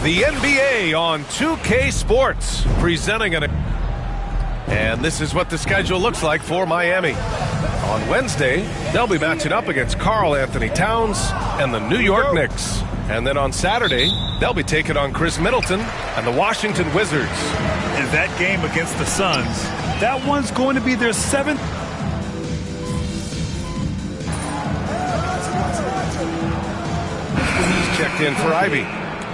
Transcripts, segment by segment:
The NBA on 2K Sports presenting it. And this is what the schedule looks like for Miami. On Wednesday, they'll be matching up against Karl Anthony Towns and the New York Knicks. And then on Saturday, they'll be taking on Chris Middleton and the Washington Wizards. And that game against the Suns, that one's going to be their 7th. He's checked in for Ivy.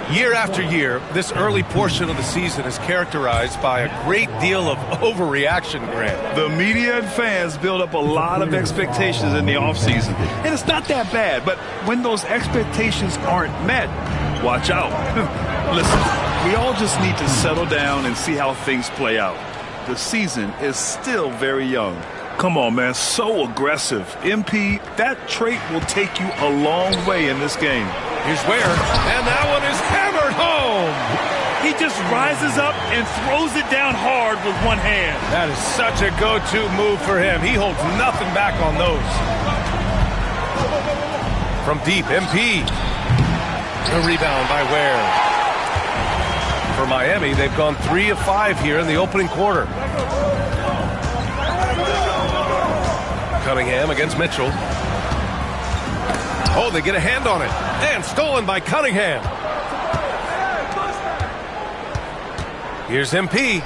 Year after year, this early portion of the season is characterized by a great deal of overreaction, Grant. The media and fans build up a lot of expectations in the offseason. And it's not that bad, but when those expectations aren't met, watch out. Listen, we all just need to settle down and see how things play out. The season is still very young. Come on, man, so aggressive. MP, that trait will take you a long way in this game. Here's Ware, and that one is hammered home. He just rises up and throws it down hard with one hand. That is such a go-to move for him. He holds nothing back on those. From deep, MP. The rebound by Ware. For Miami, they've gone 3 of 5 here in the opening quarter. Cunningham against Mitchell. Oh, they get a hand on it. And stolen by Cunningham. Here's MP.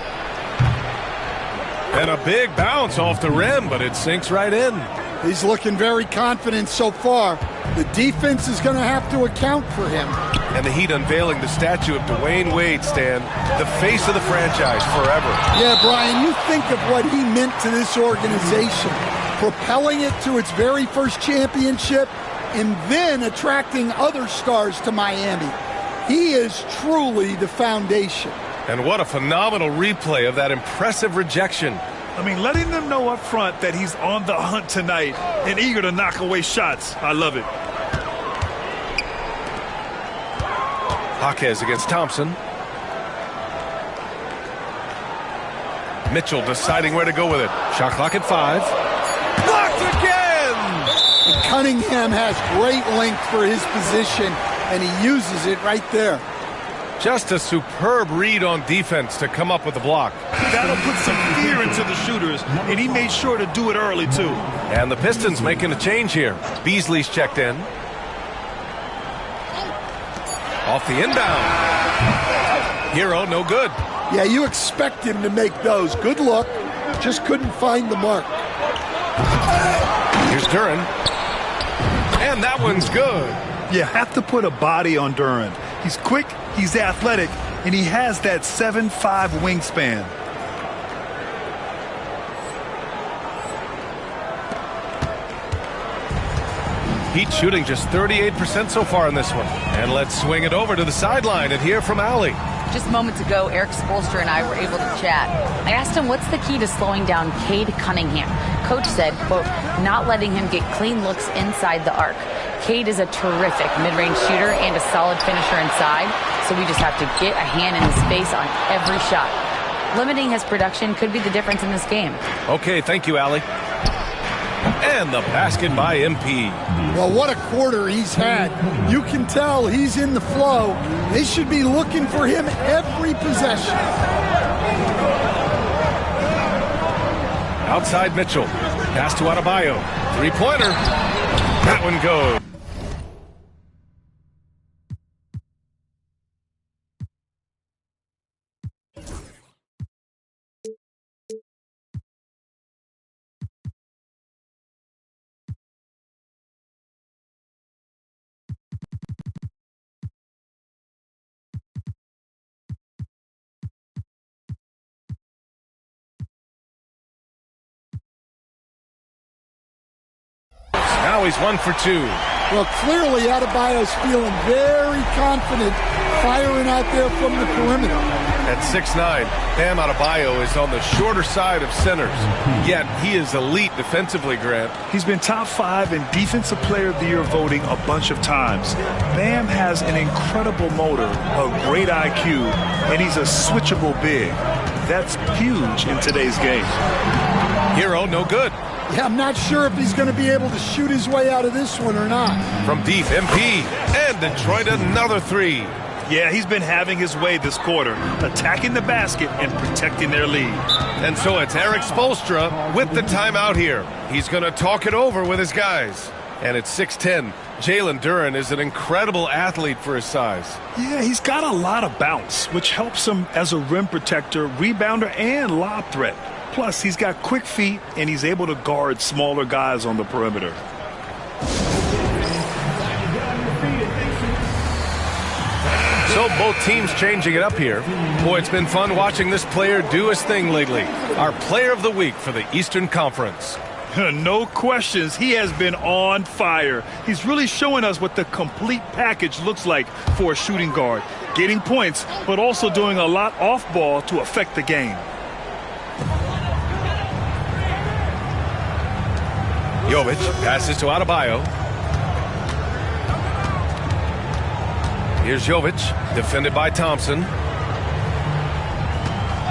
And a big bounce off the rim, but it sinks right in. He's looking very confident so far. The defense is going to have to account for him. And the Heat unveiling the statue of Dwayne Wade, Stan, the face of the franchise forever. Yeah, Brian, you think of what he meant to this organization, propelling it to its very first championship, and then attracting other stars to Miami. He is truly the foundation. And what a phenomenal replay of that impressive rejection. I mean, letting them know up front that he's on the hunt tonight and eager to knock away shots. I love it. Jaquez against Thompson. Mitchell deciding where to go with it. Shot clock at 5. Blocked again! And Cunningham has great length for his position, and he uses it right there. Just a superb read on defense to come up with the block. That'll put some fear into the shooters, and he made sure to do it early, too. And the Pistons making a change here. Beasley's checked in. Off the inbound. Hero, no good. Yeah, you expect him to make those. Good luck. Just couldn't find the mark. Here's Duren. And that one's good. You have to put a body on Duren. He's quick, he's athletic, and he has that 7'5" wingspan. Heat shooting just 38% so far in this one. And let's swing it over to the sideline and hear from Allie. Just moments ago, Eric Spoelstra and I were able to chat. I asked him what's the key to slowing down Cade Cunningham. Coach said, quote, not letting him get clean looks inside the arc. Cade is a terrific mid-range shooter and a solid finisher inside, so we just have to get a hand in his face on every shot. Limiting his production could be the difference in this game. Okay, thank you, Allie. And the basket by MP. Well, what a quarter he's had. You can tell he's in the flow. They should be looking for him every possession. Outside Mitchell. Pass to Adebayo. Three-pointer. That one goes. Now he's 1 for 2. Well, clearly Adebayo's feeling very confident firing out there from the perimeter. At 6'9", Bam Adebayo is on the shorter side of centers. Yet he is elite defensively, Grant. He's been top 5 in Defensive Player of the Year voting a bunch of times. Bam has an incredible motor, a great IQ, and he's a switchable big. That's huge in today's game. Hero, no good. Yeah, I'm not sure if he's going to be able to shoot his way out of this one or not. From deep, MP. And Detroit another 3. Yeah, he's been having his way this quarter, attacking the basket and protecting their lead. And so it's Erik Spoelstra with the timeout here. He's going to talk it over with his guys. And it's 6-10. Jalen Duren is an incredible athlete for his size. Yeah, he's got a lot of bounce, which helps him as a rim protector, rebounder, and lob threat. Plus, he's got quick feet, and he's able to guard smaller guys on the perimeter. So both teams changing it up here. Boy, it's been fun watching this player do his thing lately. Our player of the week for the Eastern Conference. No questions, he has been on fire. He's really showing us what the complete package looks like for a shooting guard. Getting points, but also doing a lot off ball to affect the game. Jovic passes to Adebayo. Here's Jovic, defended by Thompson.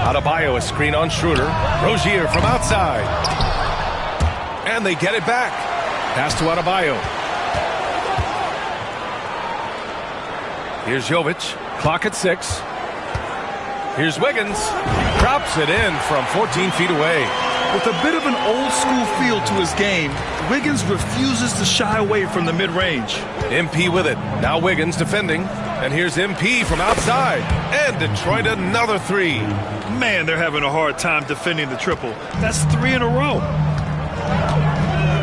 Adebayo, a screen on Schroeder. Rozier from outside. And they get it back. Pass to Adebayo. Here's Jovic. Clock at 6. Here's Wiggins. Drops it in from 14 feet away. With a bit of an old-school feel to his game, Wiggins refuses to shy away from the mid-range. MP with it. Now Wiggins defending. And here's MP from outside. And Detroit another 3. Man, they're having a hard time defending the triple. That's 3 in a row.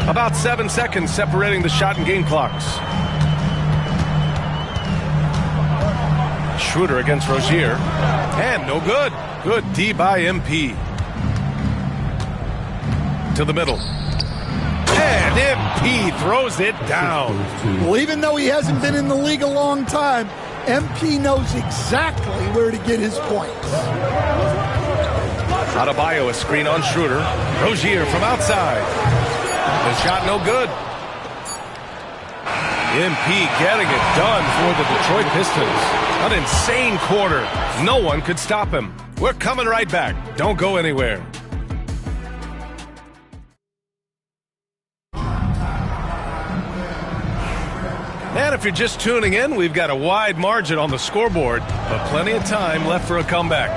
About 7 seconds separating the shot and game clocks. Schroeder against Rozier. And no good. Good D by MP. To the middle. And MP throws it down. Well, even though he hasn't been in the league a long time, MP knows exactly where to get his points. Adebayo, a screen on Schroeder. Rozier from outside. The shot no good. MP getting it done for the Detroit Pistons. An insane quarter. No one could stop him. We're coming right back. Don't go anywhere. And if you're just tuning in, we've got a wide margin on the scoreboard, but plenty of time left for a comeback.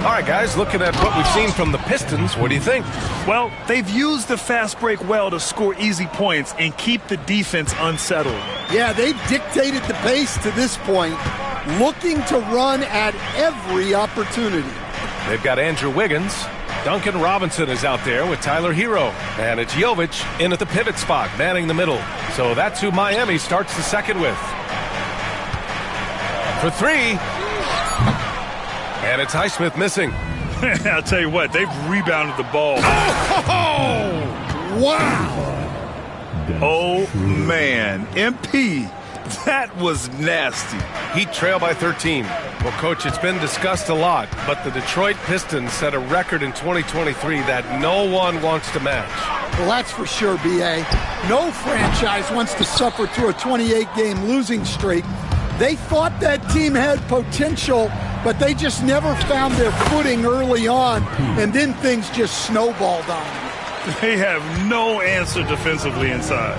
All right, guys, looking at what we've seen from the Pistons, what do you think? Well, they've used the fast break well to score easy points and keep the defense unsettled. Yeah, they've dictated the pace to this point, looking to run at every opportunity. They've got Andrew Wiggins. Duncan Robinson is out there with Tyler Hero. And it's Jovic in at the pivot spot, manning the middle. So that's who Miami starts the second with. For 3. And it's Highsmith missing. I'll tell you what, they've rebounded the ball. Oh, wow. Oh, man. MP, that was nasty. Heat trail by 13. Well, Coach, it's been discussed a lot, but the Detroit Pistons set a record in 2023 that no one wants to match. Well, that's for sure, B.A. No franchise wants to suffer through a 28-game losing streak. They thought that team had potential, but they just never found their footing early on, and then things just snowballed on them. They have no answer defensively inside.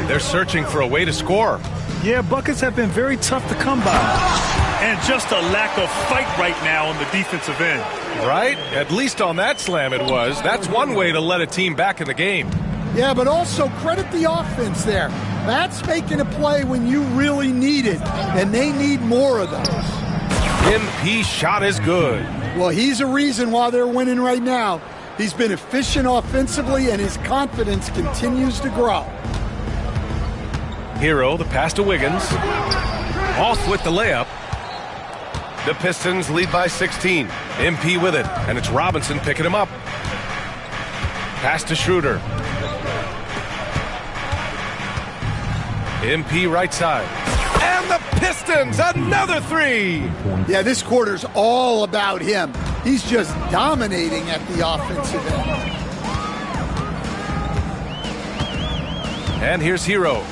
They're searching for a way to score. Yeah, buckets have been very tough to come by. And just a lack of fight right now on the defensive end. Right? At least on that slam it was. That's one way to let a team back in the game. Yeah, but also credit the offense there. That's making a play when you really need it, and they need more of those. MP shot is good. Well, he's a reason why they're winning right now. He's been efficient offensively, and his confidence continues to grow. Hero, the pass to Wiggins. Off with the layup. The Pistons lead by 16. MP with it, and it's Robinson picking him up. Pass to Schroeder. MP right side. And the Pistons, another 3! Yeah, this quarter's all about him. He's just dominating at the offensive end. And here's Hero.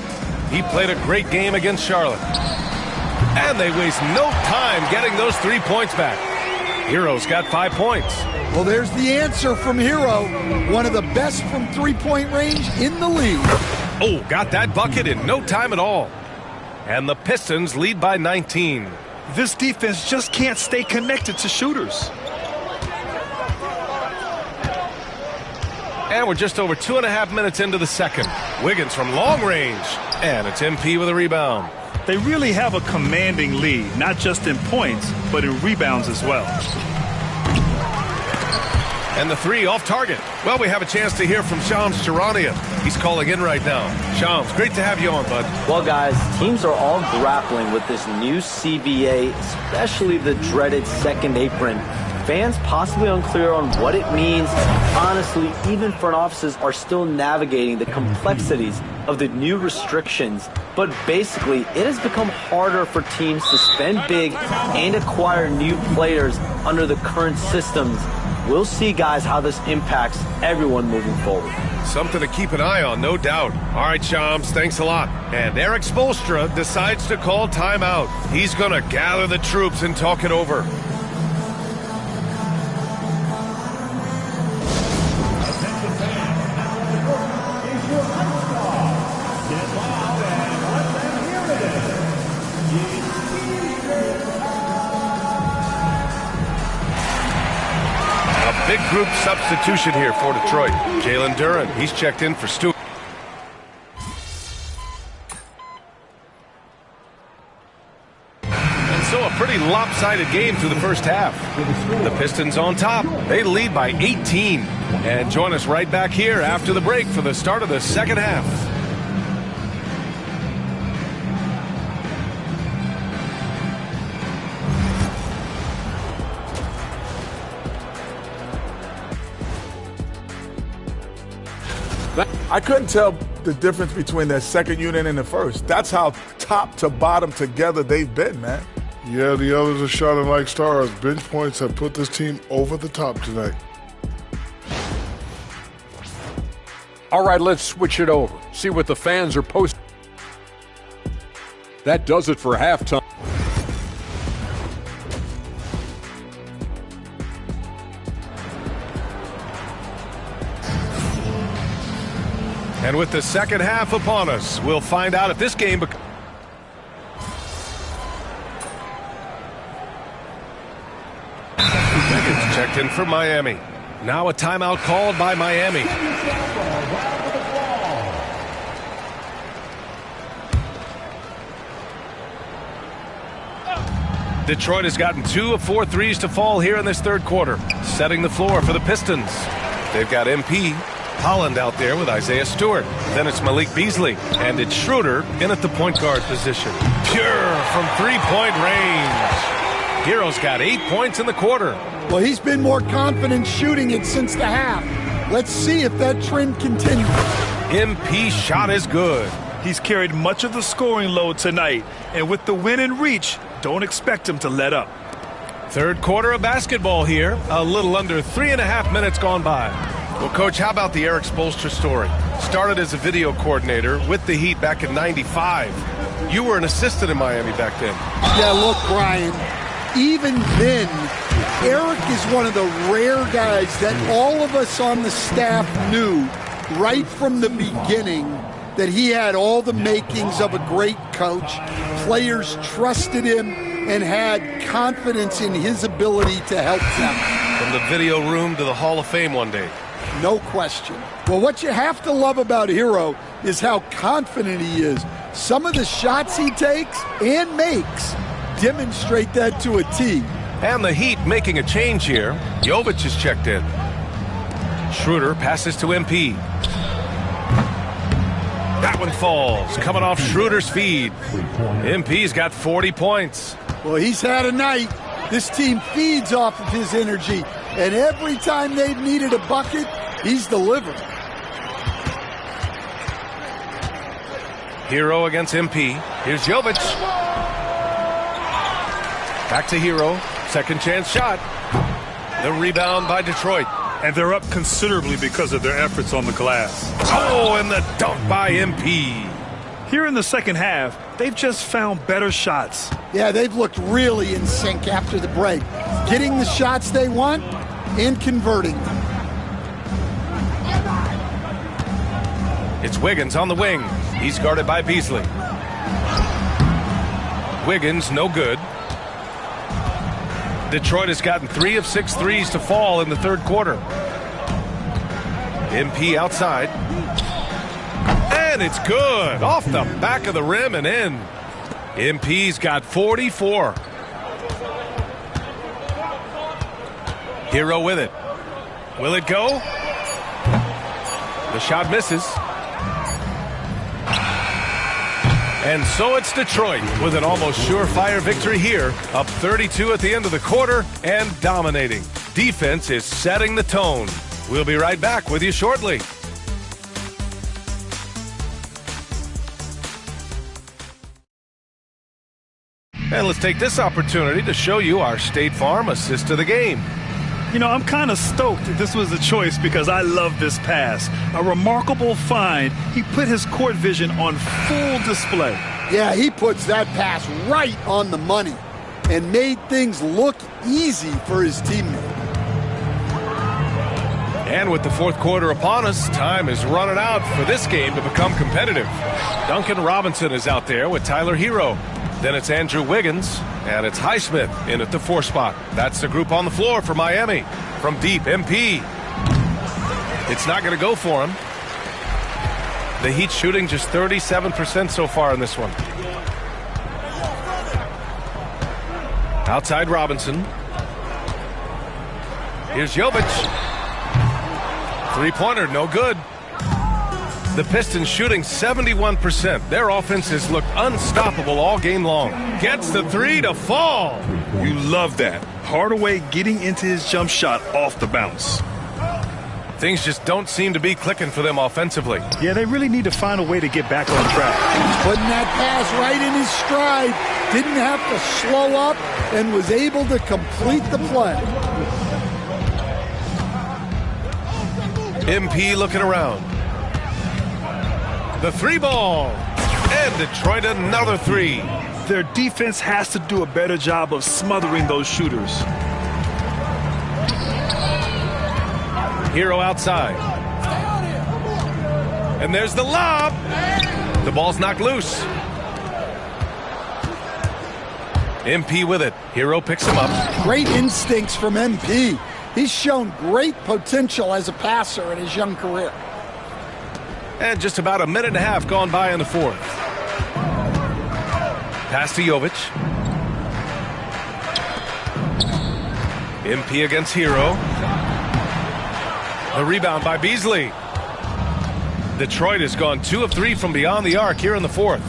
He played a great game against Charlotte. And they waste no time getting those 3 points back. Hero's got 5 points. Well, there's the answer from Hero. One of the best from three-point range in the league. Oh, got that bucket in no time at all. And the Pistons lead by 19. This defense just can't stay connected to shooters. And we're just over 2.5 minutes into the second. Wiggins from long range. And it's MP with a rebound. They really have a commanding lead, not just in points, but in rebounds as well. And the three off target. Well, we have a chance to hear from Shams Charania. He's calling in right now. Shams, great to have you on, bud. Well, guys, teams are all grappling with this new CBA, especially the dreaded second apron. Fans possibly unclear on what it means. Honestly, even front offices are still navigating the complexities of the new restrictions. But basically, it has become harder for teams to spend big and acquire new players under the current systems. We'll see, guys, how this impacts everyone moving forward. Something to keep an eye on, no doubt. All right, Shams, thanks a lot. And Erik Spoelstra decides to call timeout. He's going to gather the troops and talk it over. Big group substitution here for Detroit. Jalen Duren, he's checked in for Stu. And so a pretty lopsided game through the first half. The Pistons on top. They lead by 18. And join us right back here after the break for the start of the second half. I couldn't tell the difference between their second unit and the first. That's how top to bottom together they've been, man. Yeah, the others are shining like stars. Bench points have put this team over the top tonight. All right, let's switch it over. See what the fans are posting. That does it for halftime. And with the second half upon us, we'll find out if this game Wiggins checked in for Miami. Now a timeout called by Miami. Detroit has gotten 2 of 4 threes to fall here in this third quarter, setting the floor for the Pistons. They've got MP Holland out there with Isaiah Stewart. Then it's Malik Beasley. And it's Schroeder in at the point guard position. Pure from three-point range. Hero's got 8 points in the quarter. Well, he's been more confident shooting it since the half. Let's see if that trend continues. MP's shot is good. He's carried much of the scoring load tonight. And with the win in reach, don't expect him to let up. Third quarter of basketball here. A little under 3.5 minutes gone by. Well, Coach, how about the Erik Spoelstra story? Started as a video coordinator with the Heat back in '95. You were an assistant in Miami back then. Yeah, look, Brian, even then, Erik is one of the rare guys that all of us on the staff knew right from the beginning that he had all the makings of a great coach. Players trusted him and had confidence in his ability to help them. From the video room to the Hall of Fame one day. No question. Well, what you have to love about Hero is how confident he is. Some of the shots he takes and makes demonstrate that to a T. And the Heat making a change here. Jovic is checked in. Schroeder passes to MP. That one falls, coming off Schroeder's feed. MP's got 40 points. Well, he's had a night. This team feeds off of his energy, and every time they've needed a bucket, he's delivered. Hero against MP. Here's Jovic. Back to Hero. Second chance shot. The rebound by Detroit. And they're up considerably because of their efforts on the glass. Oh, and the dunk by MP. Here in the second half, they've just found better shots. Yeah, they've looked really in sync after the break. Getting the shots they want and converting them. It's Wiggins on the wing. He's guarded by Beasley. Wiggins, no good. Detroit has gotten 3 of 6 threes to fall in the third quarter. MP outside. And it's good. Off the back of the rim and in. MP's got 44. Hero with it. Will it go? The shot misses. And so it's Detroit with an almost surefire victory here, up 32 at the end of the quarter and dominating. Defense is setting the tone. We'll be right back with you shortly. And let's take this opportunity to show you our State Farm assist of the game. You know, I'm kind of stoked that this was a choice because I love this pass. A remarkable find. He put his court vision on full display. Yeah, he puts that pass right on the money and made things look easy for his teammate. And with the fourth quarter upon us, time is running out for this game to become competitive. Duncan Robinson is out there with Tyler Hero. Then it's Andrew Wiggins, and it's Highsmith in at the 4 spot. That's the group on the floor for Miami. From deep, MP. It's not going to go for him. The Heat shooting just 37% so far in this one. Outside Robinson. Here's Jovic. Three-pointer, no good. The Pistons shooting 71%. Their offenses look unstoppable all game long. Gets the 3 to fall. You love that. Hardaway getting into his jump shot off the bounce. Things just don't seem to be clicking for them offensively. Yeah, they really need to find a way to get back on track. Putting that pass right in his stride. Didn't have to slow up and was able to complete the play. MP looking around. The 3-ball. And Detroit another 3. Their defense has to do a better job of smothering those shooters. Hero outside. And there's the lob. The ball's knocked loose. MP with it. Hero picks him up. Great instincts from MP. He's shown great potential as a passer in his young career. And just about a minute and a half gone by in the fourth. Pass to Jovic. MP against Hero. The rebound by Beasley. Detroit has gone 2 of 3 from beyond the arc here in the fourth.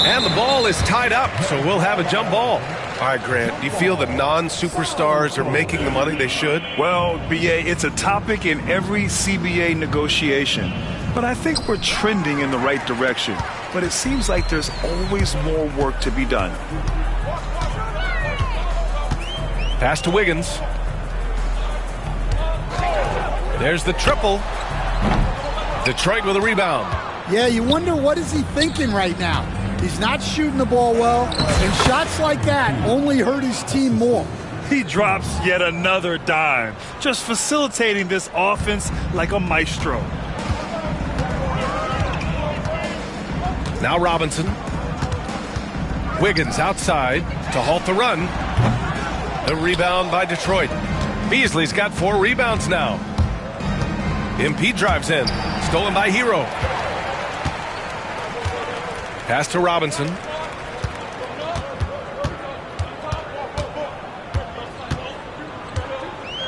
And the ball is tied up, so we'll have a jump ball. All right, Grant, do you feel the non-superstars are making the money they should? Well, BA, it's a topic in every CBA negotiation. But I think we're trending in the right direction. But it seems like there's always more work to be done. Pass to Wiggins. There's the triple. Detroit with a rebound. Yeah, you wonder what is he thinking right now. He's not shooting the ball well, and shots like that only hurt his team more. He drops yet another dime, just facilitating this offense like a maestro. Now Robinson. Wiggins outside to halt the run. The rebound by Detroit. Beasley's got 4 rebounds now. MP drives in. Stolen by Hero. Pass to Robinson.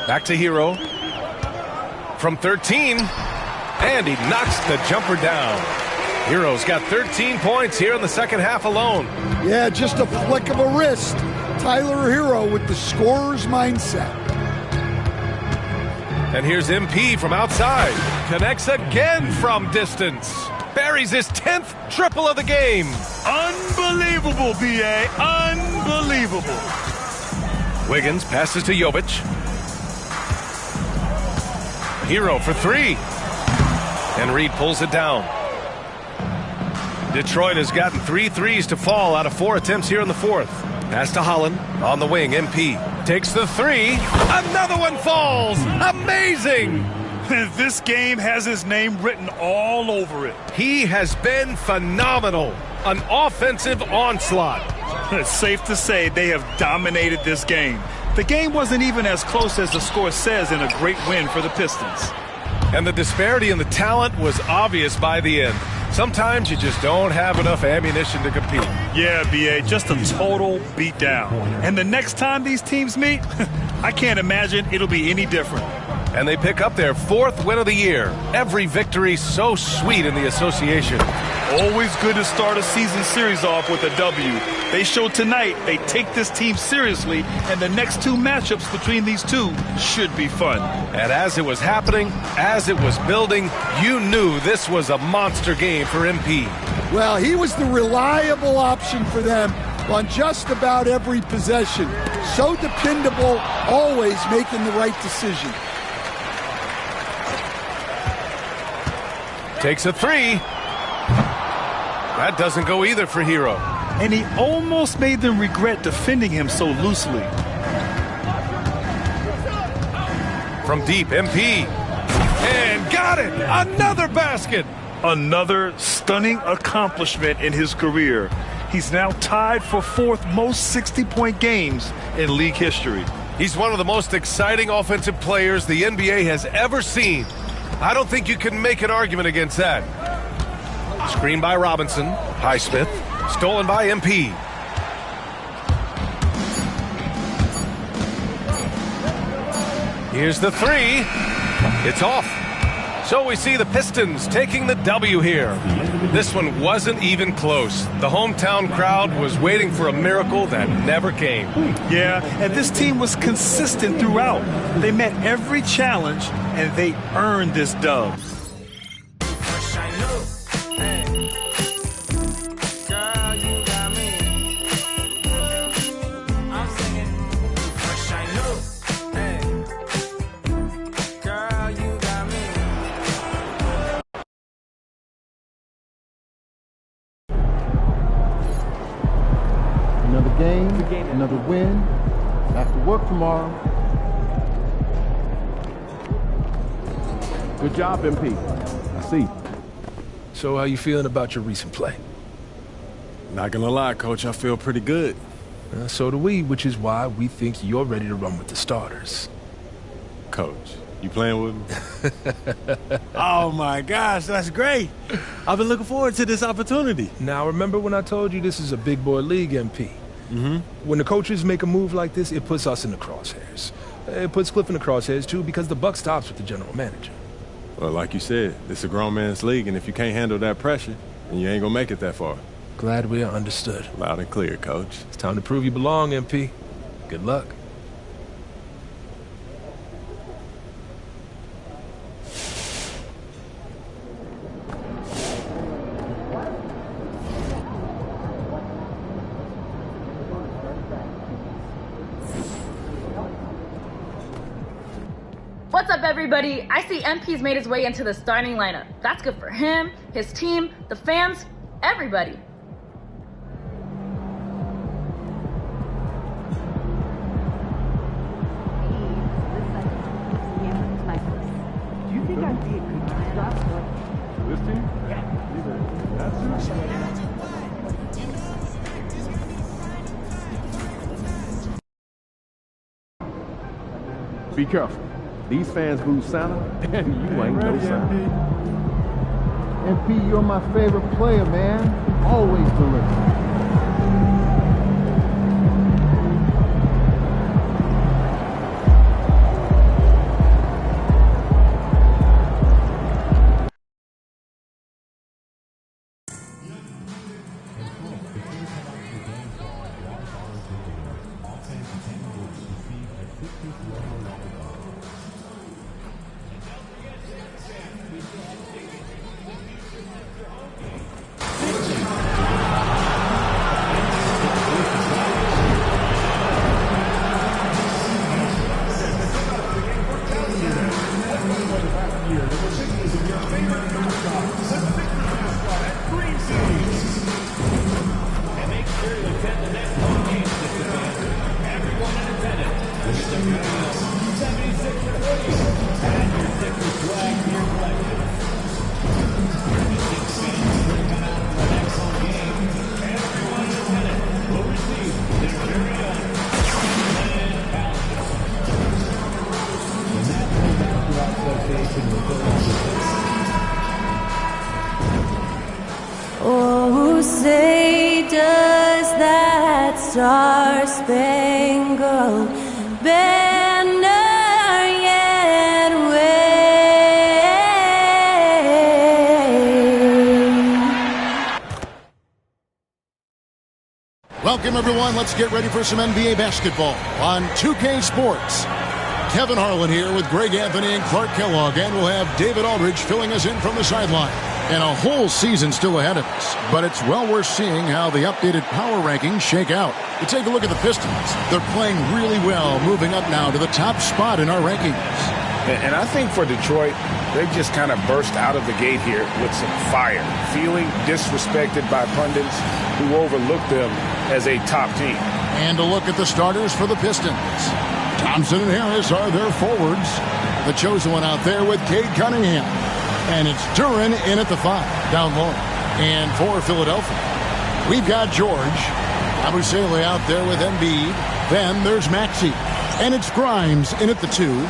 Back to Hero. From 13. And he knocks the jumper down. Hero's got 13 points here in the second half alone. Yeah, just a flick of a wrist. Tyler Hero with the scorer's mindset. And here's MP from outside. Connects again from distance. Buries his 10th triple of the game. Unbelievable, B.A. Unbelievable. Wiggins passes to Jovic. Hero for 3. And Reed pulls it down. Detroit has gotten 3 threes to fall out of 4 attempts here in the fourth. Pass to Holland on the wing. MP takes the 3. Another one falls. Amazing. This game has his name written all over it. He has been phenomenal. An offensive onslaught. It's safe to say they have dominated this game. The game wasn't even as close as the score says in a great win for the Pistons. And the disparity in the talent was obvious by the end. Sometimes you just don't have enough ammunition to compete. Yeah, B.A., just a total beatdown. And the next time these teams meet, I can't imagine it'll be any different. And they pick up their 4th win of the year. Every victory so sweet in the association. Always good to start a season series off with a W. They showed tonight they take this team seriously, and the next 2 matchups between these two should be fun. And as it was happening, as it was building, you knew this was a monster game for MP. Well, he was the reliable option for them on just about every possession. So dependable, always making the right decision. Takes a 3. That doesn't go either for Hero. And he almost made them regret defending him so loosely. From deep, MP. And got it! Another basket! Another stunning accomplishment in his career. He's now tied for 4th most 60-point games in league history. He's one of the most exciting offensive players the NBA has ever seen. I don't think you can make an argument against that. Screen by Robinson. Highsmith. Stolen by MP. Here's the 3. It's off. So we see the Pistons taking the W here. This one wasn't even close. The hometown crowd was waiting for a miracle that never came. Yeah, and this team was consistent throughout. They met every challenge, and they earned this dub. Another game, another win. Back to work tomorrow. Good job, MP. I see. So how you feeling about your recent play? Not gonna lie, Coach, I feel pretty good. So do we, which is why we think you're ready to run with the starters. Coach, you playing with me? Oh my gosh, that's great. I've been looking forward to this opportunity. Now remember when I told you this is a big boy league, MP? Mm-hmm. When the coaches make a move like this, it puts us in the crosshairs. It puts Cliff in the crosshairs too, because the buck stops with the general manager. Well, like you said, this is a grown man's league, and if you can't handle that pressure, then you ain't gonna make it that far. Glad we are understood. Loud and clear, Coach. It's time to prove you belong, MP. Good luck. What's up, everybody? I see MP's made his way into the starting lineup. That's good for him, his team, the fans, everybody. Do you think I'd be a good stop? This team? Be careful. These fans boo Santa, and you ain't no Santa. MP, you're my favorite player, man. Always deliver. say, does that star-spangled banner yet wave? Welcome, everyone. Let's get ready for some NBA basketball on 2K Sports. Kevin Harlan here with Greg Anthony and Clark Kellogg, and we'll have David Aldridge filling us in from the sideline. And a whole season still ahead of us, but it's well worth seeing how the updated power rankings shake out. You take a look at the Pistons. They're playing really well, moving up now to the top spot in our rankings. And I think for Detroit, they've just kind of burst out of the gate here with some fire, feeling disrespected by pundits who overlook them as a top team. And a look at the starters for the Pistons. Thompson and Harris are their forwards. The chosen one out there with Cade Cunningham. And it's Duren in at the 5, down low. And for Philadelphia, we've got George. Abusele out there with Embiid. Then there's Maxey. And it's Grimes in at the 2.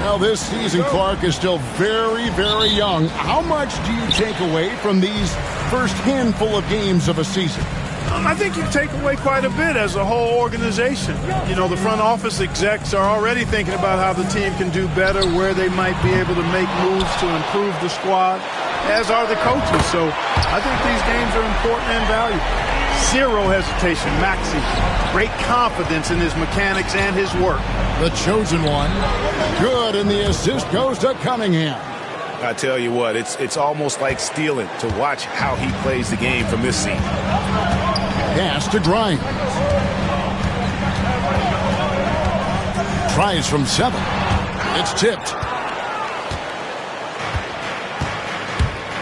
Now this season, Clark, is still very, very young. How much do you take away from these first handful of games of a season? I think you take away quite a bit as a whole organization. You know, the front office execs are already thinking about how the team can do better, where they might be able to make moves to improve the squad, as are the coaches. So I think these games are important and valuable. Zero hesitation. Maxey, great confidence in his mechanics and his work. The chosen one, good, and the assist goes to Cunningham. I tell you what, it's almost like stealing to watch how he plays the game from this seat. Pass to Grimes. Tries from 7. It's tipped.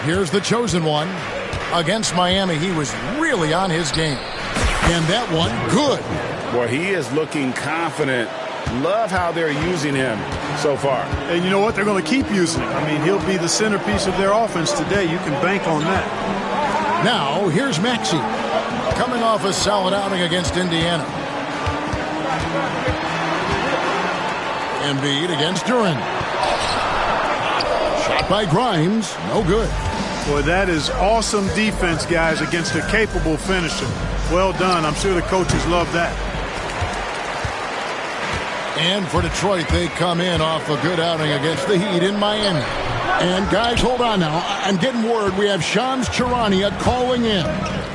Here's the chosen one. Against Miami, he was really on his game. And that one, good. Boy, he is looking confident. Love how they're using him so far. And you know what? They're going to keep using him. I mean, he'll be the centerpiece of their offense today. You can bank on that. Now, here's Maxey. Coming off a solid outing against Indiana. Embiid against Duren. Shot by Grimes. No good. Boy, that is awesome defense, guys, against a capable finisher. Well done. I'm sure the coaches love that. And for Detroit, they come in off a good outing against the Heat in Miami. And guys, hold on now. I'm getting word we have Shams Charania calling in.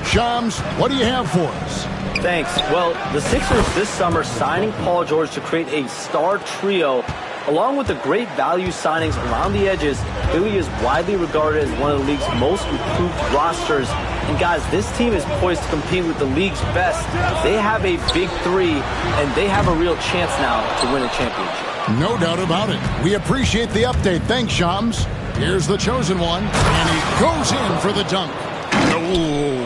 Shams, what do you have for us? Thanks. Well, the Sixers this summer signing Paul George to create a star trio, along with the great value signings around the edges, Philly is widely regarded as one of the league's most improved rosters. And guys, this team is poised to compete with the league's best. They have a big 3, and they have a real chance now to win a championship. No doubt about it. We appreciate the update. Thanks, Shams. Here's the chosen one, and he goes in for the dunk. Oh.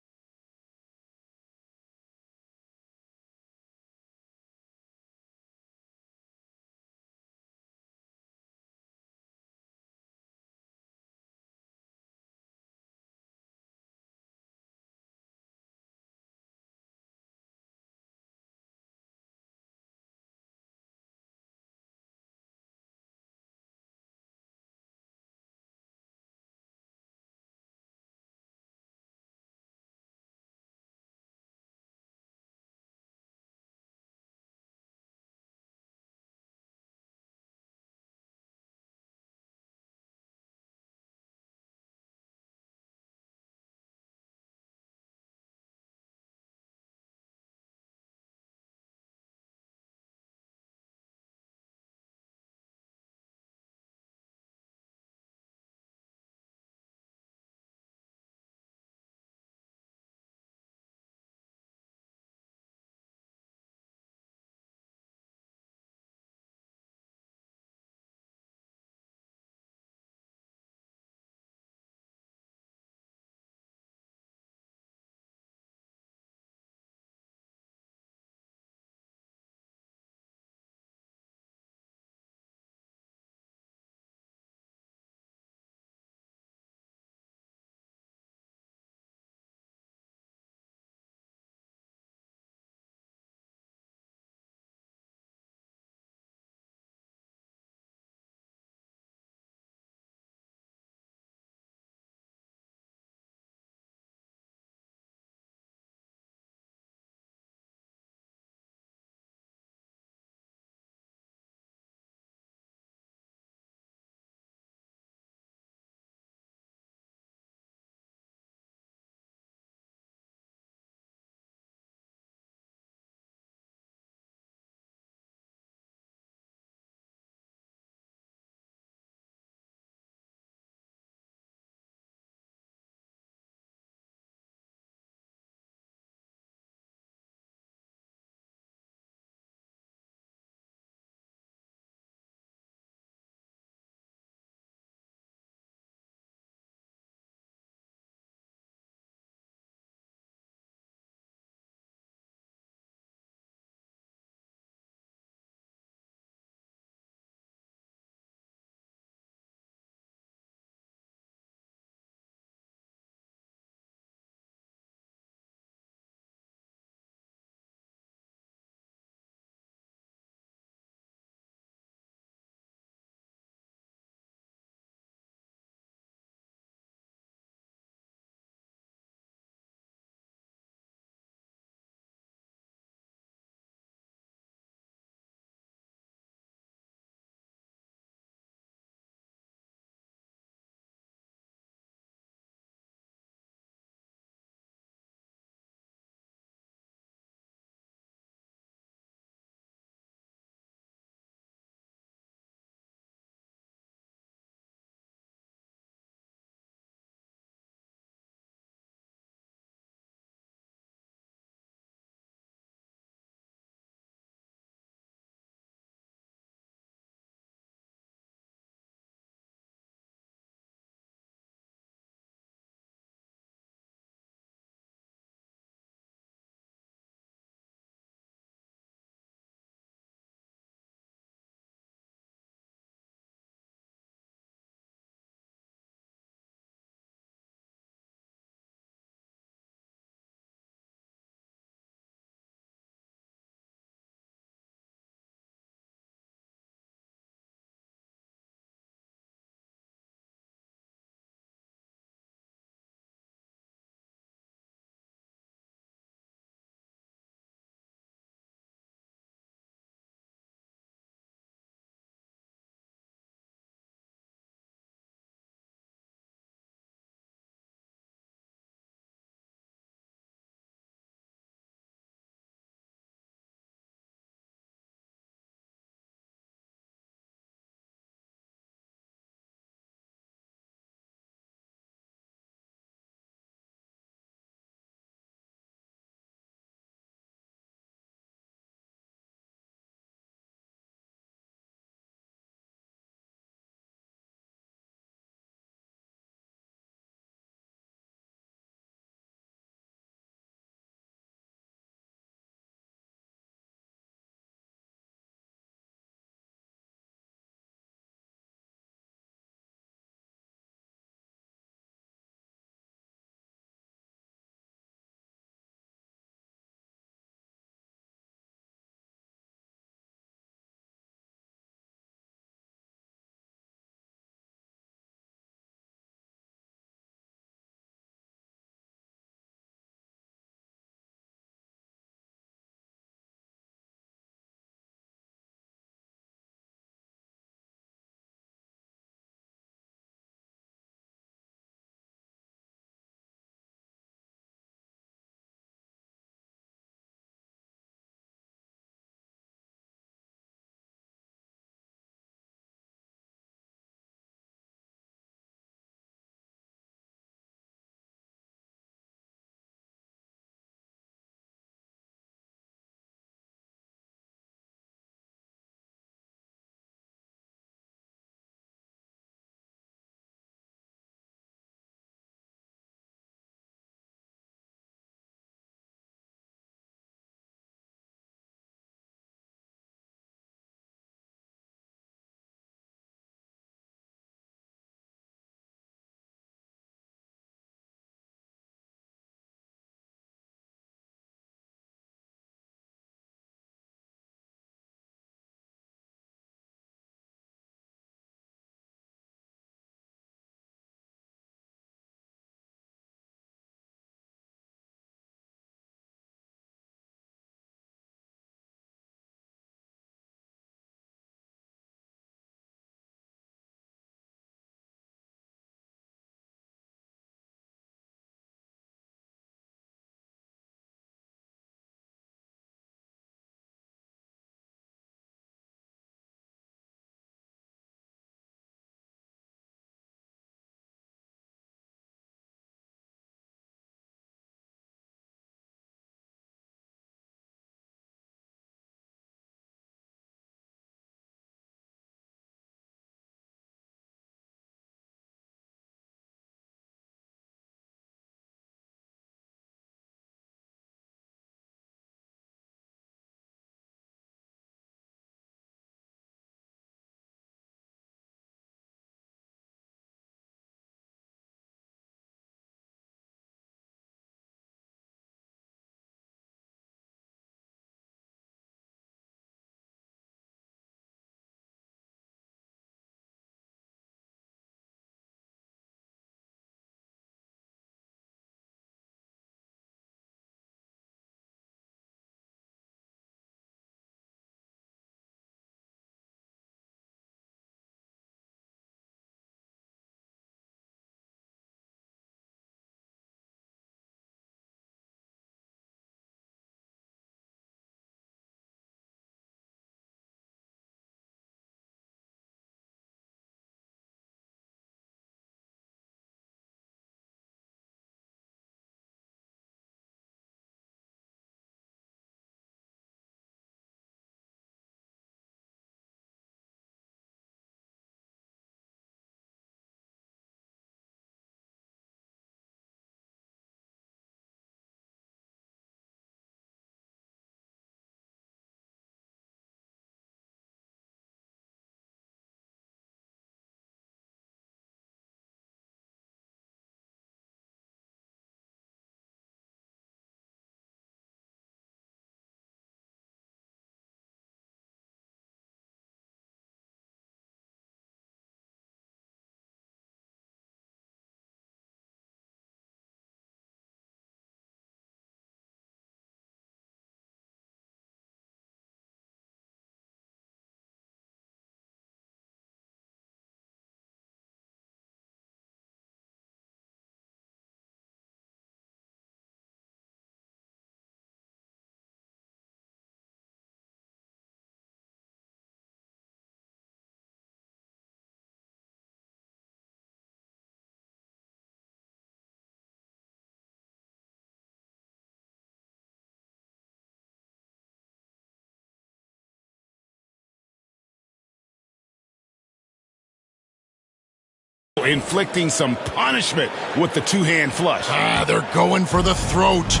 inflicting some punishment with the two-hand flush. They're going for the throat.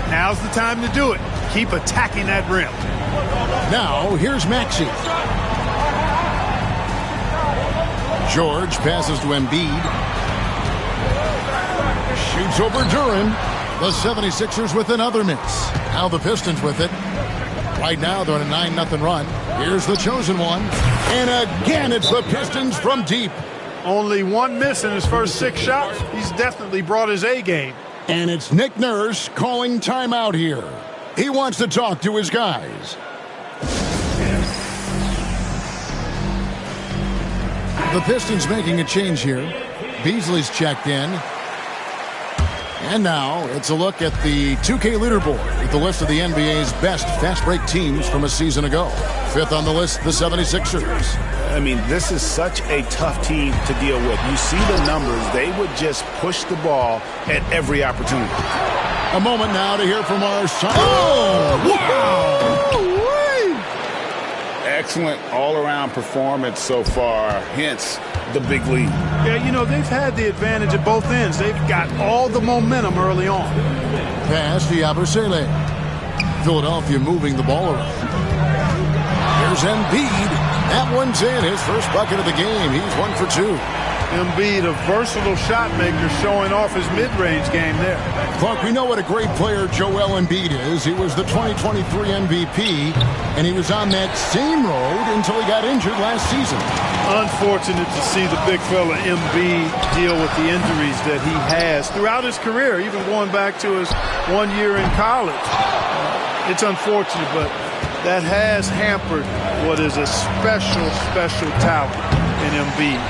Now's the time to do it. Keep attacking that rim. Now, here's Maxey. George passes to Embiid. Shoots over Duren. The 76ers with another miss. Now the Pistons with it. Right now, they're on a 9-0 run. Here's the chosen one. And again, it's the Pistons from deep. Only one miss in his first 6 shots. He's definitely brought his A game. And it's Nick Nurse calling timeout here. He wants to talk to his guys. The Pistons making a change here. Beasley's checked in. And now it's a look at the 2K leaderboard with the list of the NBA's best fast break teams from a season ago. 5th on the list, the 76ers. I mean, this is such a tough team to deal with. You see the numbers. They would just push the ball at every opportunity. A moment now to hear from our son. Oh, wow! Excellent all-around performance so far, hence the big lead. Yeah, you know, they've had the advantage at both ends. They've got all the momentum early on. Pass to Yabusele. Philadelphia moving the ball around. Here's Embiid. That one's in. His first bucket of the game. He's 1 for 2. Embiid, a versatile shot maker, showing off his mid-range game there. Clark, we know what a great player Joel Embiid is. He was the 2023 MVP, and he was on that same road until he got injured last season. Unfortunate to see the big fella Embiid deal with the injuries that he has throughout his career, even going back to his 1 year in college. It's unfortunate, but that has hampered what is a special, special talent in Embiid.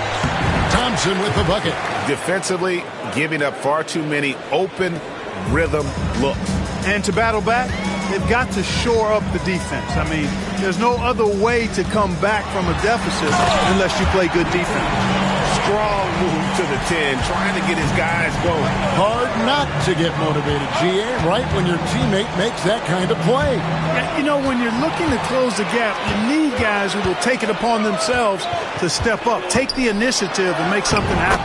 Thompson with the bucket. Defensively, giving up far too many open rhythm looks. And to battle back, they've got to shore up the defense. I mean, there's no other way to come back from a deficit unless you play good defense. Strong move to the 10, trying to get his guys going. Hard not to get motivated, GA, right when your teammate makes that kind of play. You know, when you're looking to close the gap, you need guys who will take it upon themselves to step up, take the initiative, and make something happen.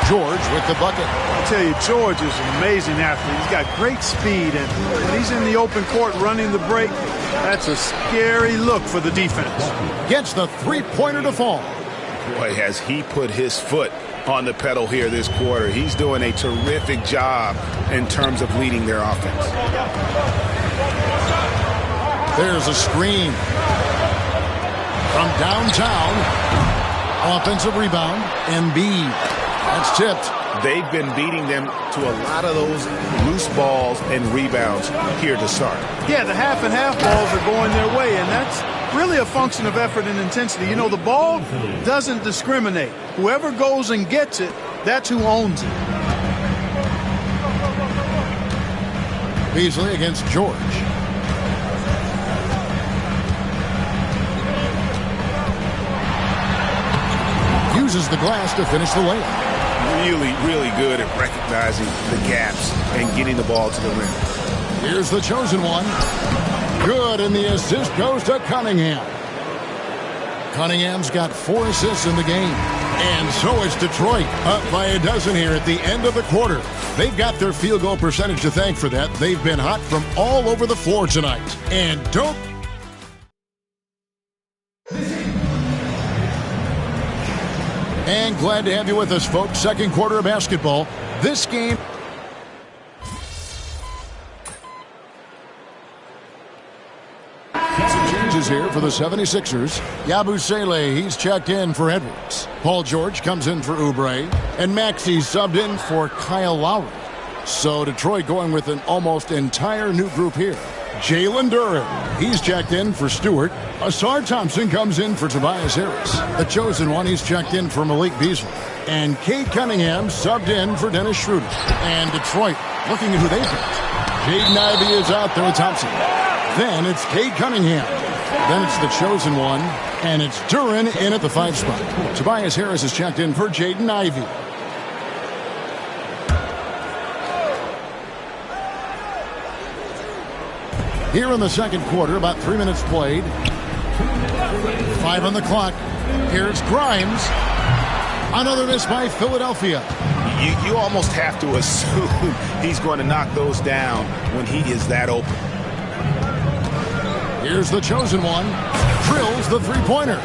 George with the bucket. I tell you, George is an amazing athlete. He's got great speed, and when he's in the open court running the break, that's a scary look for the defense. Gets the three-pointer to fall. Boy, has he put his foot on the pedal here this quarter. He's doing a terrific job in terms of leading their offense. There's a screen from downtown. Offensive rebound. Embiid. That's tipped. They've been beating them to a lot of those loose balls and rebounds here to start. Yeah, the half and half balls are going their way, and that's really a function of effort and intensity. You know, the ball doesn't discriminate. Whoever goes and gets it, that's who owns it. Beasley against George. Uses the glass to finish the layup. Really, really good at recognizing the gaps and getting the ball to the rim. Here's the chosen one. Good, and the assist goes to Cunningham. Cunningham's got 4 assists in the game. And so is Detroit, up by a dozen here at the end of the quarter. They've got their field goal percentage to thank for that. They've been hot from all over the floor tonight. And don't... And glad to have you with us, folks. Second quarter of basketball. This game... Some changes here for the 76ers. Yabusele, he's checked in for Edwards. Paul George comes in for Oubre. And Maxey subbed in for Kyle Lowry. So Detroit going with an almost entire new group here. Jalen Duren, he's checked in for Stewart. Asar Thompson comes in for Tobias Harris. The chosen one, he's checked in for Malik Beasley. And Cade Cunningham subbed in for Dennis Schroeder. And Detroit looking at who they've got. Jaden Ivey is out there with Thompson. Then it's Cade Cunningham. Then it's the chosen one. And it's Duren in at the 5 spot. Tobias Harris is checked in for Jaden Ivey. Here in the second quarter, about 3 minutes played. 5 on the clock. Here's Grimes. Another miss by Philadelphia. You almost have to assume he's going to knock those down when he is that open. Here's the chosen one. Drills the three-pointer.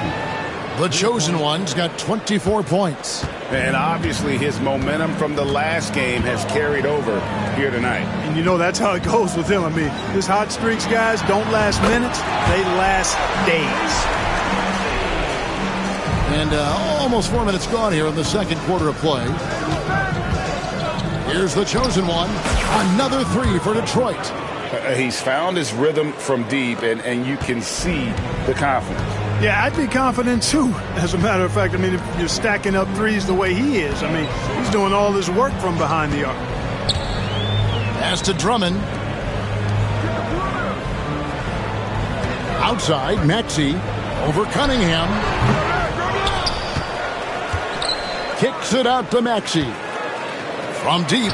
The chosen one's got 24 points. And obviously his momentum from the last game has carried over here tonight. And you know that's how it goes with him. I mean, his hot streaks, guys, don't last minutes. They last days. And almost 4 minutes gone here in the second quarter of play. Here's the chosen one. Another three for Detroit. He's found his rhythm from deep, and you can see the confidence. Yeah, I'd be confident, too. As a matter of fact, I mean, if you're stacking up threes the way he is, I mean, he's doing all this work from behind the arc. Pass to Drummond. Outside, Maxey over Cunningham. Kicks it out to Maxey. From deep.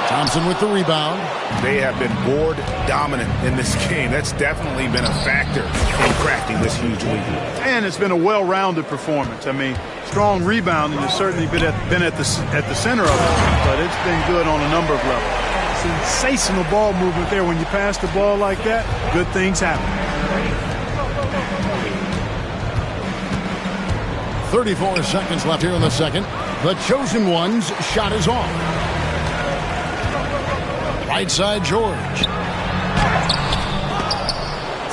Thompson with the rebound. They have been board dominant in this game. That's definitely been a factor in crafting this huge lead. And it's been a well-rounded performance. I mean, strong rebounding has certainly been at the center of it, but it's been good on a number of levels. Sensational ball movement there. When you pass the ball like that, good things happen. 34 seconds left here in the second. The chosen one's shot is off. Right side, George.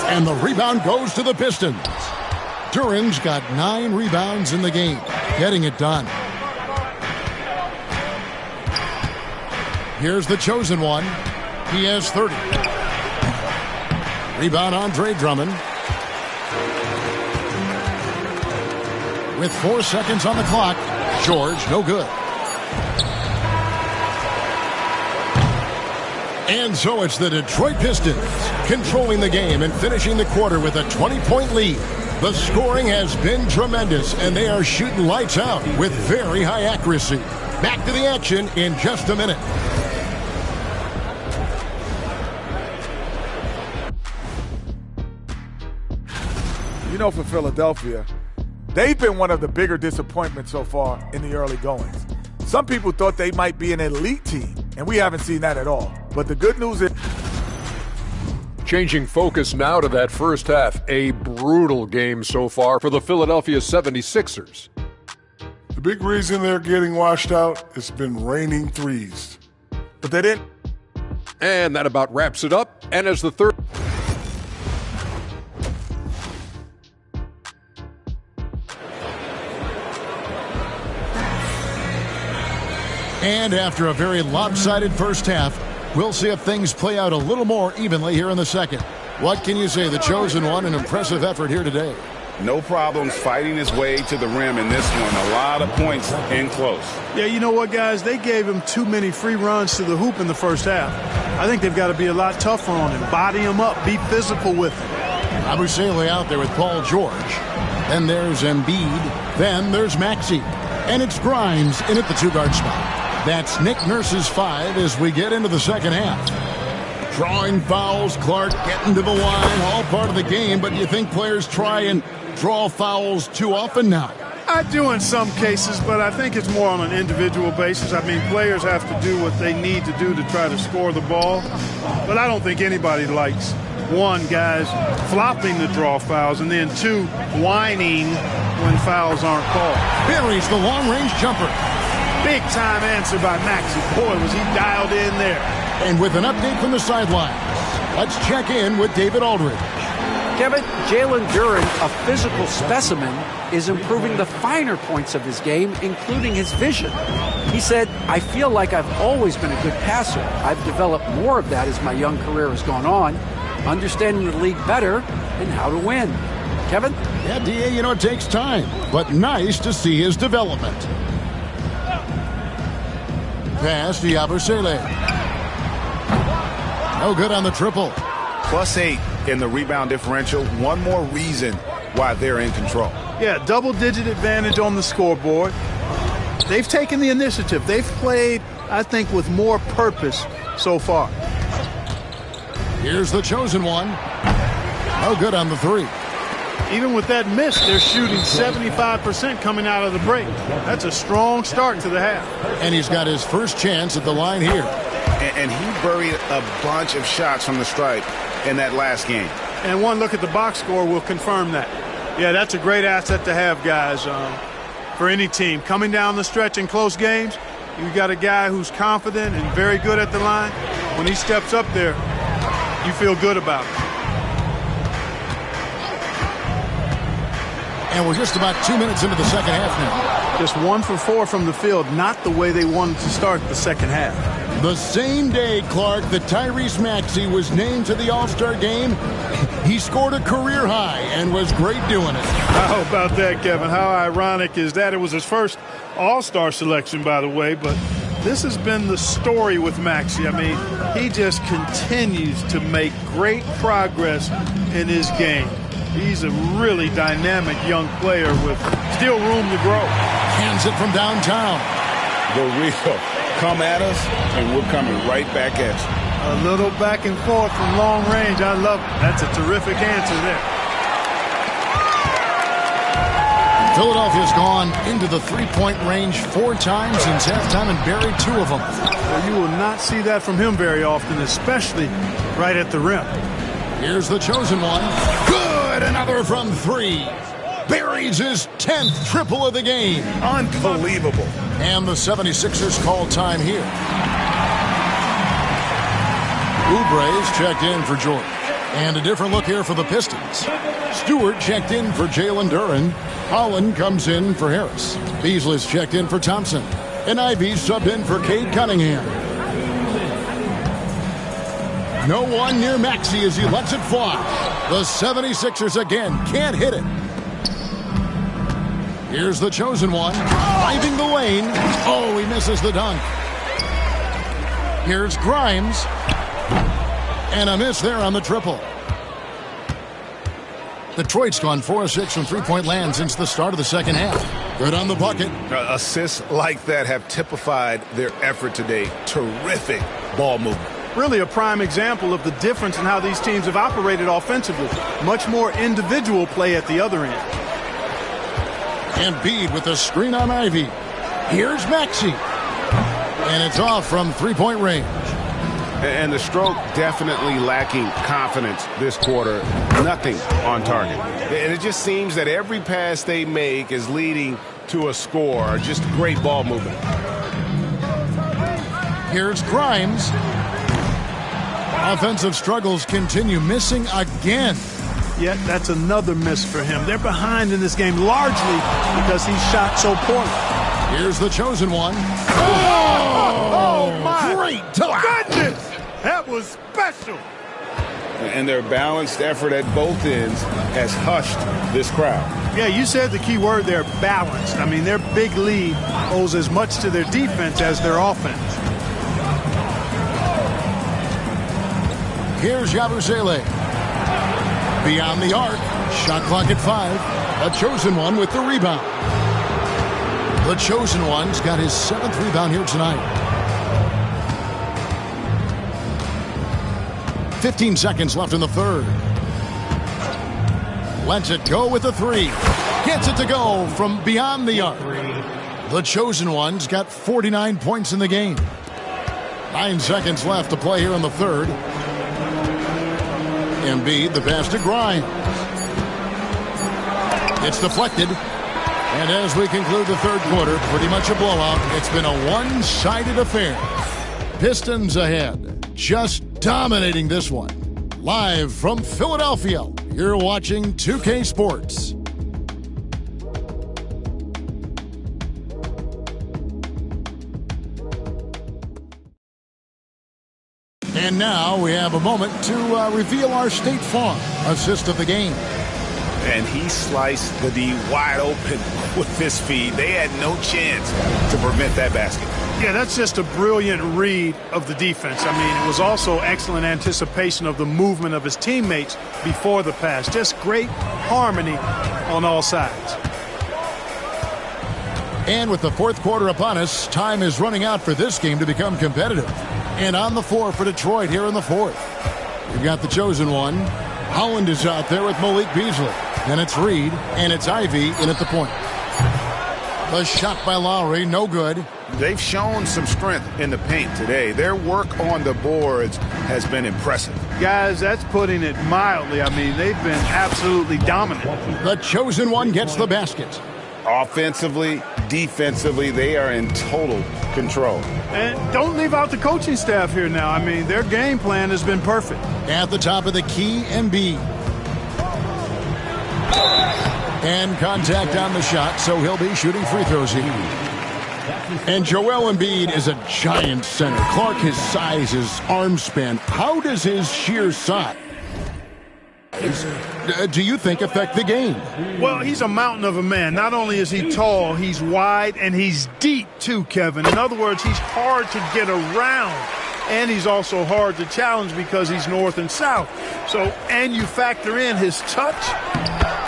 And the rebound goes to the Pistons. Duren's got 9 rebounds in the game, getting it done. Here's the chosen one. He has 30. Rebound, Andre Drummond. With 4 seconds on the clock, George, no good. And so it's the Detroit Pistons controlling the game and finishing the quarter with a 20-point lead. The scoring has been tremendous, and they are shooting lights out with very high accuracy. Back to the action in just a minute. You know, for Philadelphia, they've been one of the bigger disappointments so far in the early goings. Some people thought they might be an elite team, and we haven't seen that at all. But the good news is... Changing focus now to that first half. A brutal game so far for the Philadelphia 76ers. The big reason they're getting washed out, it's been raining threes. But they didn't. And that about wraps it up. And as the third... And after a very lopsided first half, we'll see if things play out a little more evenly here in the second. What can you say? The chosen one, an impressive effort here today. No problems fighting his way to the rim in this one. A lot of points in close. Yeah, you know what, guys? They gave him too many free runs to the hoop in the first half. I think they've got to be a lot tougher on him. Body him up. Be physical with him. Abusele out there with Paul George. Then there's Embiid. Then there's Maxey. And it's Grimes in at the two-guard spot. That's Nick Nurse's 5 as we get into the second half. Drawing fouls, Clark getting to the line, all part of the game, but you think players try and draw fouls too often now? I do in some cases, but I think it's more on an individual basis. I mean, players have to do what they need to do to try to score the ball, but I don't think anybody likes, 1, guys flopping the draw fouls, and then 2, whining when fouls aren't called. Buries the long-range jumper. Big time answer by Maxey. Boy, was he dialed in there. And with an update from the sidelines, let's check in with David Aldridge. Kevin, Jalen Duren, a physical specimen, is improving the finer points of his game, including his vision. He said, I feel like I've always been a good passer. I've developed more of that as my young career has gone on, understanding the league better and how to win. Kevin? Yeah, D.A., you know, it takes time, but nice to see his development. Pass to Abusele. No good on the triple. +8 in the rebound differential. One more reason why they're in control. Yeah, double-digit advantage on the scoreboard. They've taken the initiative. They've played, I think, with more purpose so far. Here's the chosen one. No good on the 3. Even with that miss, they're shooting 75% coming out of the break. That's a strong start to the half. And he's got his first chance at the line here. And he buried a bunch of shots from the stripe in that last game. And one look at the box score will confirm that. Yeah, that's a great asset to have, guys, for any team. Coming down the stretch in close games, you got a guy who's confident and very good at the line. When he steps up there, you feel good about it. And we're just about 2 minutes into the second half now. Just 1 for 4 from the field, not the way they wanted to start the second half. The same day, Clark, that Tyrese Maxey was named to the All-Star game, he scored a career high and was great doing it. How about that, Kevin? How ironic is that? It was his first All-Star selection, by the way, but this has been the story with Maxey. I mean, he just continues to make great progress in his game. He's a really dynamic young player with still room to grow. Hands it from downtown. The real come at us, and we're coming right back at you. A little back and forth from long range. I love it. That's a terrific answer there. Philadelphia's gone into the three-point range 4 times since halftime and buried 2 of them. Well, you will not see that from him very often, especially right at the rim. Here's the chosen one. Good! Another from 3. Buries his 10th triple of the game. Unbelievable. And the 76ers call time here. Oubre's checked in for George. And a different look here for the Pistons. Stewart checked in for Jalen Duren. Holland comes in for Harris. Beasley's checked in for Thompson. And Ivey subbed in for Cade Cunningham. No one near Maxey as he lets it fly. The 76ers again can't hit it. Here's the chosen one. Driving the lane. Oh, he misses the dunk. Here's Grimes. And a miss there on the triple. Detroit's gone 4 of 6 from three-point land since the start of the second half. Good on the bucket. Assists like that have typified their effort today. Terrific ball movement. Really a prime example of the difference in how these teams have operated offensively. Much more individual play at the other end. Embiid with a screen on Ivey. Here's Maxey. And it's off from three-point range. And the stroke definitely lacking confidence this quarter. Nothing on target. And it just seems that every pass they make is leading to a score. Just great ball movement. Here's Grimes. Offensive struggles continue. Missing again. Yet that's another miss for him. They're behind in this game largely because he shot so poorly. Here's the chosen one. Oh my great dunk. Goodness! That was special. And their balanced effort at both ends has hushed this crowd. Yeah, you said the key word there, balanced. I mean, their big lead owes as much to their defense as their offense. Here's Yabusele. Beyond the arc. Shot clock at 5. A chosen one with the rebound. The chosen one's got his 7th rebound here tonight. 15 seconds left in the third. Lets it go with the 3. Gets it to go from beyond the arc. The chosen one's got 49 points in the game. 9 seconds left to play here in the third. Embiid, the pass to Grimes. It's deflected. And as we conclude the third quarter, pretty much a blowout. It's been a one-sided affair. Pistons ahead, just dominating this one. Live from Philadelphia, you're watching 2K Sports. And now we have a moment to reveal our State Farm assist of the game. And he sliced the D wide open with this feed. They had no chance to prevent that basket. Yeah, that's just a brilliant read of the defense. I mean, it was also excellent anticipation of the movement of his teammates before the pass. Just great harmony on all sides. And with the fourth quarter upon us, time is running out for this game to become competitive. And on the floor for Detroit here in the fourth. You've got the chosen one. Holland is out there with Malik Beasley. Then it's Reed, and it's Ivey in at the point. The shot by Lowry, no good. They've shown some strength in the paint today. Their work on the boards has been impressive. Guys, that's putting it mildly. I mean, they've been absolutely dominant. The chosen one gets the basket. Offensively, defensively, they are in total control. And don't leave out the coaching staff here now. I mean, their game plan has been perfect. At the top of the key, Embiid. And contact on the shot, so he'll be shooting free throws here. And Joel Embiid is a giant center. Clark, his size, his arm span. How does his sheer size, do you think, affect the game? Well, he's a mountain of a man. Not only is he tall, he's wide, and he's deep too, Kevin. In other words, he's hard to get around. And he's also hard to challenge because he's north and south. So, and you factor in his touch.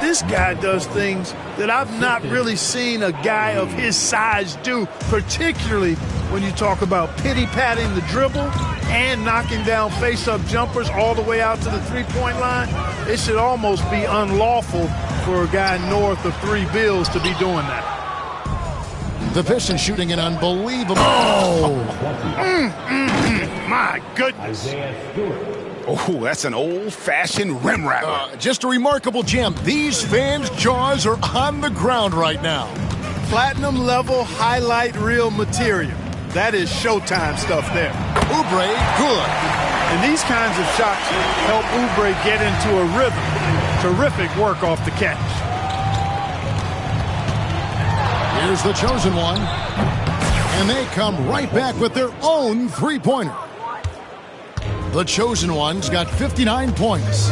This guy does things that I've not really seen a guy of his size do, particularly when you talk about pity-patting the dribble and knocking down face-up jumpers all the way out to the three-point line. It should almost be unlawful for a guy north of 3 bills to be doing that. The Pistons shooting an unbelievable. My goodness. Oh, that's an old-fashioned rim wrapper. Just a remarkable gem. These fans' jaws are on the ground right now. Platinum level highlight reel material. That is Showtime stuff there. Oubre, good. And these kinds of shots help Oubre get into a rhythm. Terrific work off the catch. Here's the chosen one. And they come right back with their own three-pointer. The chosen one's got 59 points.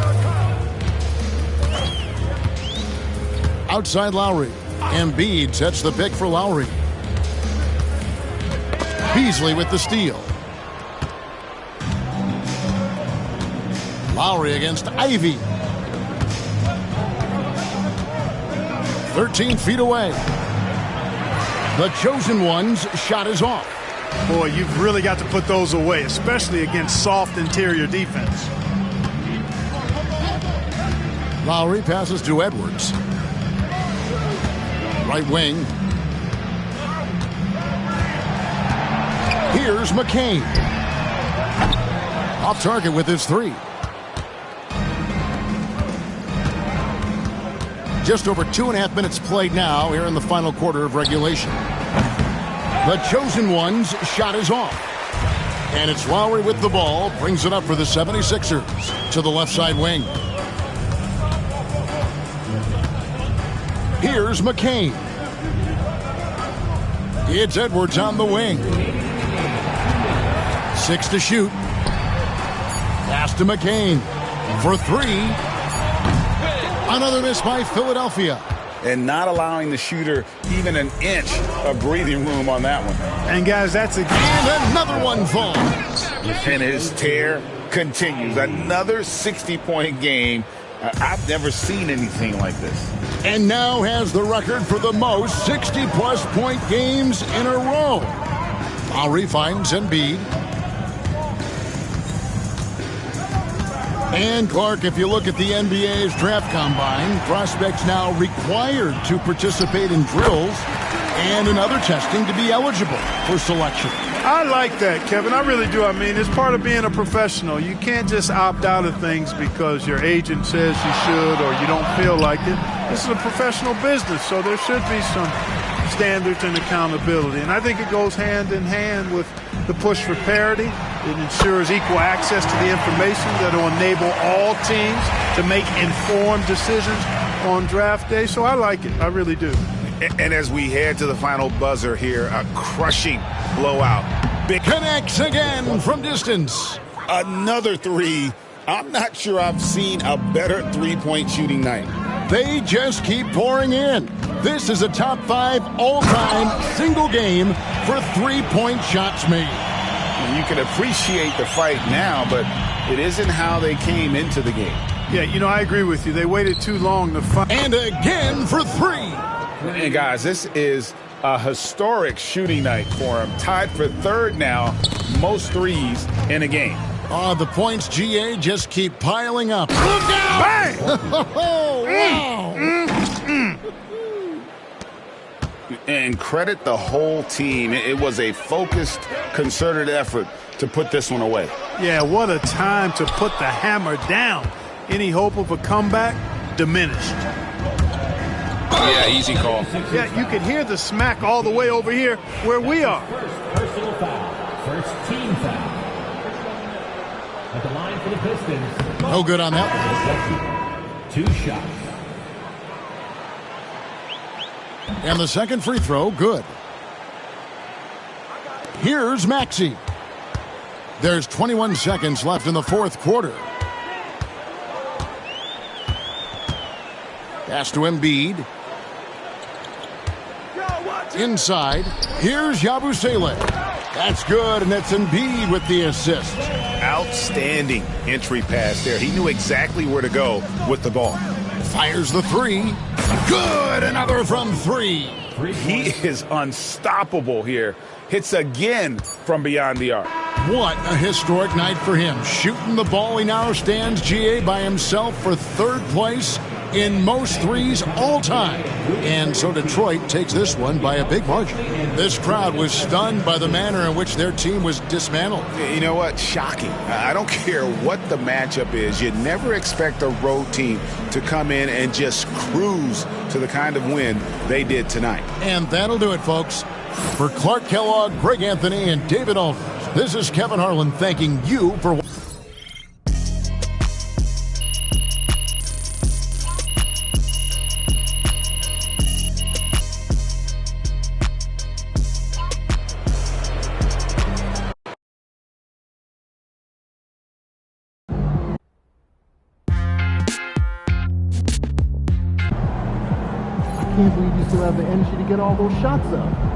Outside Lowry. Embiid sets the pick for Lowry. Beasley with the steal. Lowry against Ivey. 13 feet away. The chosen one's shot is off. Boy, you've really got to put those away, especially against soft interior defense. Lowry passes to Edwards. Right wing. Here's McCain. Off target with his three. Just over 2.5 minutes played now here in the final quarter of regulation. The chosen one's shot is off. And it's Lowry with the ball. Brings it up for the 76ers to the left side wing. Here's McCain. It's Edwards on the wing. 6 to shoot. Pass to McCain for 3. Another miss by Philadelphia. And not allowing the shooter even an inch of breathing room on that one. And guys, that's and another one falls. And his tear continues. Another 60-point game. I've never seen anything like this. And now has the record for the most 60-plus point games in a row. Lowry finds Embiid. And Clark, if you look at the NBA's draft combine, prospects now required to participate in drills and in other testing to be eligible for selection. I like that, Kevin. I really do. I mean, it's part of being a professional. You can't just opt out of things because your agent says you should or you don't feel like it. This is a professional business, so there should be some standards and accountability. And I think it goes hand in hand with the push for parity. It ensures equal access to the information that will enable all teams to make informed decisions on draft day. So I like it. I really do. And as we head to the final buzzer here, a crushing blowout. Big connects again from distance. Another 3. I'm not sure I've seen a better three-point shooting night. They just keep pouring in. This is a top 5 all-time single game for three-point shots made. And you can appreciate the fight now, but it isn't how they came into the game. Yeah, you know, I agree with you. They waited too long to fight. And again for 3. And guys, this is a historic shooting night for him. Tied for 3rd now, most threes in a game. The points, GA, just keep piling up. Look out! Bang! Wow! And credit the whole team. It was a focused, concerted effort to put this one away. Yeah, what a time to put the hammer down. Any hope of a comeback diminished. Yeah, easy call. Yeah, you can hear the smack all the way over here where we are. First personal foul. First team foul. At the line for the Pistons. No good on that one. 2 shots. And the second free throw, good. Here's Maxey. There's 21 seconds left in the fourth quarter. Pass to Embiid. Inside. Here's Yabusele. That's good, and that's Embiid with the assist. Outstanding entry pass there. He knew exactly where to go with the ball. Fires the three. Good. Another from 3. He is unstoppable here. Hits again from beyond the arc. What a historic night for him. Shooting the ball, he now stands, GA, by himself for 3rd place in most threes all time. And so Detroit takes this one by a big margin. This crowd was stunned by the manner in which their team was dismantled. You know what? Shocking. I don't care what the matchup is. You never expect a road team to come in and just cruise to the kind of win they did tonight. And that'll do it, folks. For Clark Kellogg, Greg Anthony, and David Aldridge, this is Kevin Harlan thanking you for watching. I can't believe you still have the energy to get all those shots up.